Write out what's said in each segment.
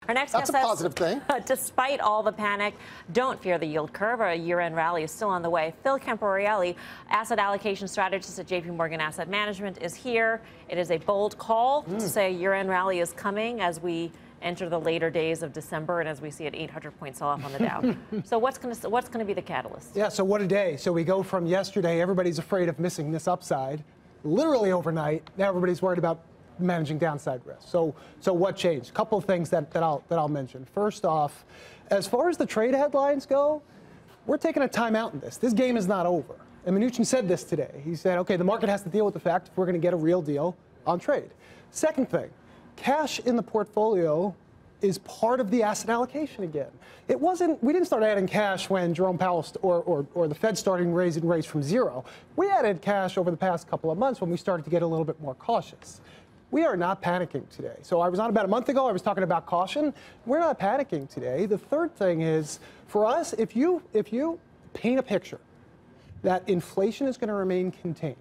Our next That's guest a positive thing. Despite all the panic, don't fear the yield curve. A year-end rally is still on the way. Phil Camporeale, asset allocation strategist at JPMorgan Asset Management, is here. It is a bold call to say a year-end rally is coming as we enter the later days of December and as we see an 800-point sell-off on the Dow. So what's going to be the catalyst? Yeah, so what a day. So we go from yesterday, everybody's afraid of missing this upside, literally overnight. Now everybody's worried about managing downside risk. So what changed? A couple of things that I'll mention. First off, as far as the trade headlines go, we're taking a timeout in this. This game is not over. And Mnuchin said this today. He said, okay, the market has to deal with the fact if we're going to get a real deal on trade. Second thing, cash in the portfolio is part of the asset allocation again. We didn't start adding cash when Jerome Powell or the Fed started raising rates from zero. We added cash over the past couple of months when we started to get a little bit more cautious. We are not panicking today. So I was on about a month ago, I was talking about caution. We're not panicking today. The third thing is, for us, if you paint a picture that inflation is going to remain contained,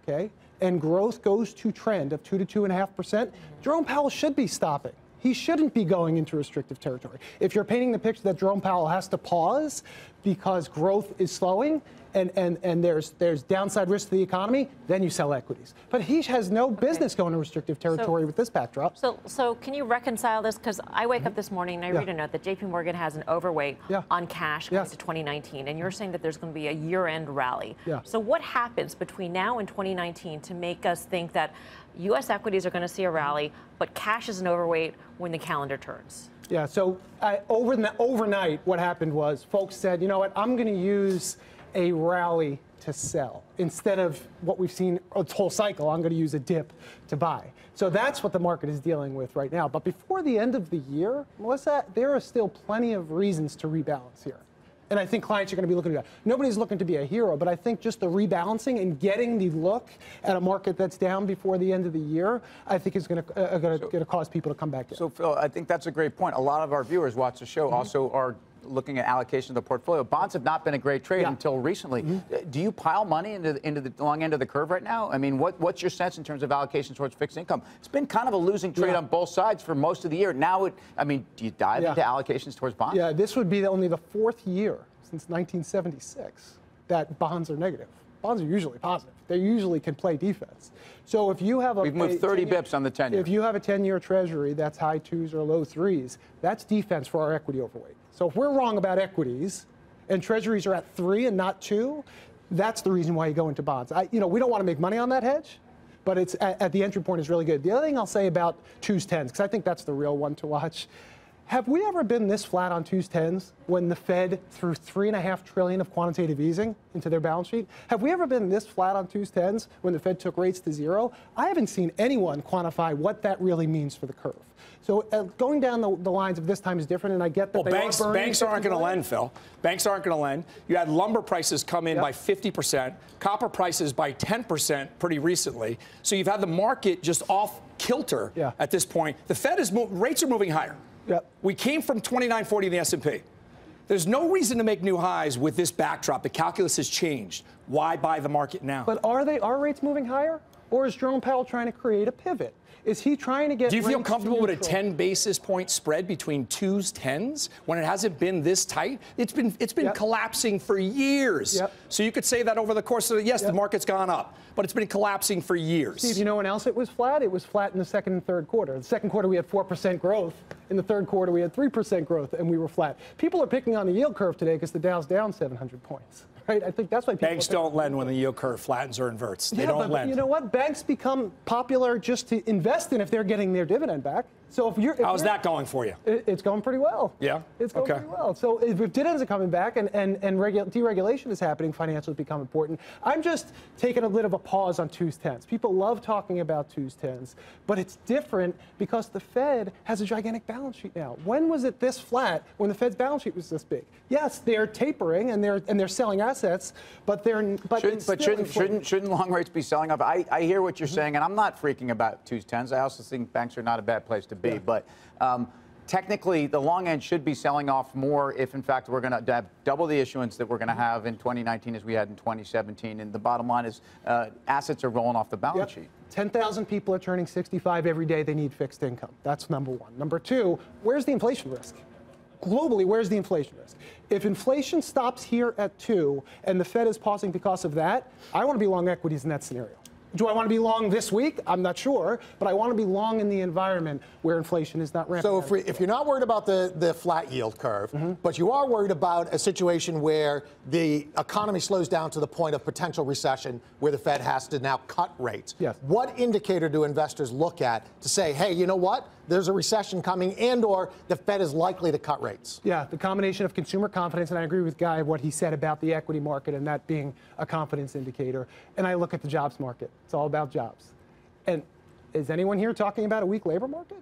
okay, and growth goes to trend of 2 to 2.5%, Jerome Powell should be stopping. He shouldn't be going into restrictive territory. If you're painting the picture that Jerome Powell has to pause because growth is slowing and there's downside risk to the economy, then you sell equities. But he has no business going to restrictive territory with this backdrop. So can you reconcile this? Because I wake up this morning and I read a note that JPMorgan has an overweight on cash going to 2019, and you're saying that there's going to be a year-end rally. So what happens between now and 2019 to make us think that U.S. equities are going to see a rally, but cash is an overweight when the calendar turns? Yeah, so overnight, what happened was folks said, you know what, I'm going to use a rally to sell. Instead of what we've seen a whole cycle, I'm going to use a dip to buy. So that's what the market is dealing with right now. But before the end of the year, Melissa, there are still plenty of reasons to rebalance here. And I think clients are going to be looking at that. Nobody's looking to be a hero, but I think just the rebalancing and getting the look at a market that's down before the end of the year, I think is going to cause people to come back in. So, Phil, I think that's a great point. A lot of our viewers watch the show also are looking at allocation of the portfolio. Bonds have not been a great trade until recently. Do you pile money into the long end of the curve right now? I mean, what's your sense in terms of allocation towards fixed income? It's been kind of a losing trade on both sides for most of the year. Now, I mean, do you dive into allocations towards bonds? Yeah, this would be only the fourth year since 1976 that bonds are negative. Bonds are usually positive. They usually can play defense. So if you have we've moved 30 bips on the 10-year. If you have a 10-year Treasury that's high 2s or low 3s, that's defense for our equity overweight. So if we're wrong about equities and Treasuries are at 3 and not 2, that's the reason why you go into bonds. We don't want to make money on that hedge, but it's at the entry point is really good. The other thing I'll say about 2s, 10s, because I think that's the real one to watch. Have we ever been this flat on 2s, 10s when the Fed threw $3.5 trillion of quantitative easing into their balance sheet? Have we ever been this flat on 2s, 10s when the Fed took rates to zero? I haven't seen anyone quantify what that really means for the curve. So going down the lines of this time is different, and I get that banks aren't going to lend, Phil. Banks aren't going to lend. You had lumber prices come in by 50%, copper prices by 10% pretty recently. So you've had the market just off kilter at this point. The Fed rates are moving higher. We came from 29.40 in the S&P. There's no reason to make new highs with this backdrop. The calculus has changed. Why buy the market now? But are rates moving higher? Or is Jerome Powell trying to create a pivot? Is he trying to get? Do you feel comfortable with a 10 basis point spread between 2s, 10s when it hasn't been this tight? It's been collapsing for years. So you could say that over the course of the market's gone up, but it's been collapsing for years. Steve, you know when else it was flat? It was flat in the second and third quarter. The second quarter we had 4% growth. In the third quarter we had 3% growth, and we were flat. People are picking on the yield curve today because the Dow's down 700 points. Right? I think that's why people banks don't lend when the yield curve flattens or inverts. They don't lend. You know what? Banks become popular just to invest in if they're getting their dividend back. So how's that going for you? It's going pretty well. Yeah, it's going pretty well. So if dividends are coming back and deregulation is happening, financials become important. I'm just taking a bit of a pause on 2s, 10s. People love talking about 2s, 10s, but it's different because the Fed has a gigantic balance sheet now. When was it this flat when the Fed's balance sheet was this big? Yes, they're tapering and they're selling assets, but shouldn't long rates be selling up? I hear what you're saying, and I'm not freaking about 2s, 10s. I also think banks are not a bad place to be, but technically, the long end should be selling off more if, in fact, we're going to have double the issuance that we're going to have in 2019 as we had in 2017. And the bottom line is assets are rolling off the balance sheet. 10,000 people are turning 65 every day. They need fixed income. That's number one. Number two, where's the inflation risk? Globally, where's the inflation risk? If inflation stops here at 2 and the Fed is pausing because of that, I want to be long equities in that scenario. Do I want to be long this week? I'm not sure, but I want to be long in the environment where inflation is not rampant. So if you're not worried about the flat yield curve, but you are worried about a situation where the economy slows down to the point of potential recession where the Fed has to now cut rates, what indicator do investors look at to say, hey, you know what? There's a recession coming and or the Fed is likely to cut rates? Yeah, the combination of consumer confidence, and I agree with Guy, what he said about the equity market and that being a confidence indicator. And I look at the jobs market. It's all about jobs. And is anyone here talking about a weak labor market?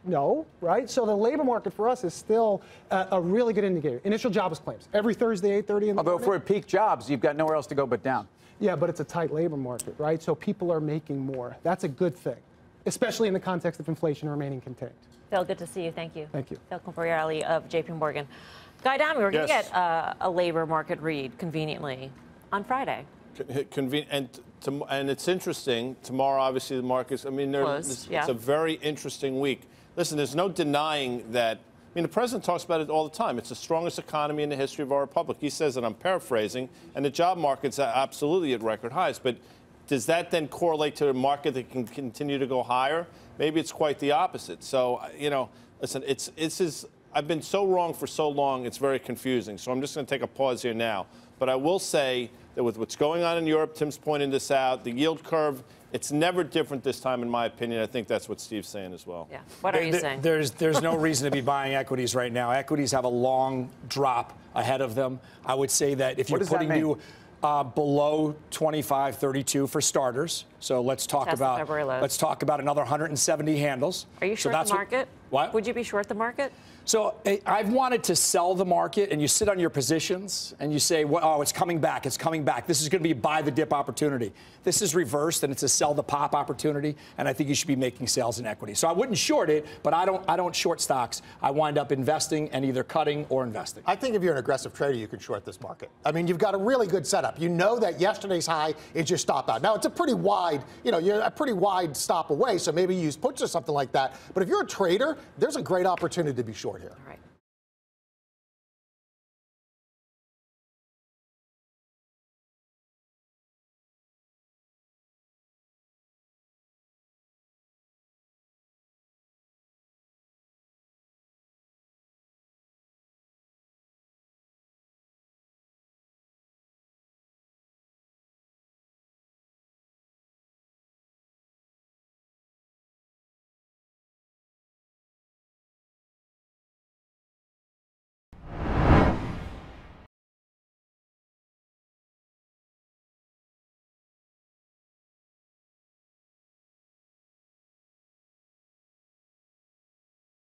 No, right? So the labor market for us is still a really good indicator. Initial jobless claims, every Thursday, 8:30 in the morning. Although if we're at peak jobs, you've got nowhere else to go but down. Yeah, but it's a tight labor market, right? So people are making more. That's a good thing, especially in the context of inflation remaining contained. Phil, good to see you. Thank you. Thank you. Phil Camporeale of JPMorgan. Guy Adami, we're going to get a labor market read conveniently on Friday. And it's interesting. Tomorrow, obviously, the markets, I mean, it's a very interesting week. Listen, there's no denying that. I mean, the president talks about it all the time. It's the strongest economy in the history of our republic. He says, and I'm paraphrasing, and the job market's absolutely at record highs. But does that then correlate to a market that can continue to go higher? Maybe it's quite the opposite. So, you know, listen, I've been so wrong for so long, it's very confusing. So I'm just going to take a pause here now. But I will say that with what's going on in Europe, Tim's pointing this out, the yield curve, it's never different this time, in my opinion. I think that's what Steve's saying as well. Yeah. What are you saying? There's no reason to be buying equities right now. Equities have a long drop ahead of them. I would say that if you're putting you below 25.32 for starters. So let's talk about another 170 handles. Are you short the market? What? Would you be short the market? So I've wanted to sell the market, and you sit on your positions and you say, well, oh, it's coming back. It's coming back. This is going to be a buy the dip opportunity. This is reversed, and it's a sell the pop opportunity. And I think you should be making sales in equity. So I wouldn't short it, but I don't short stocks. I wind up investing and either cutting or investing. I think if you're an aggressive trader, you can short this market. I mean, you've got a really good setup. You know that yesterday's high is your stop out. Now, it's a pretty wide, you're a pretty wide stop away. So maybe you use puts or something like that. But if you're a trader, there's a great opportunity to be short here. All right.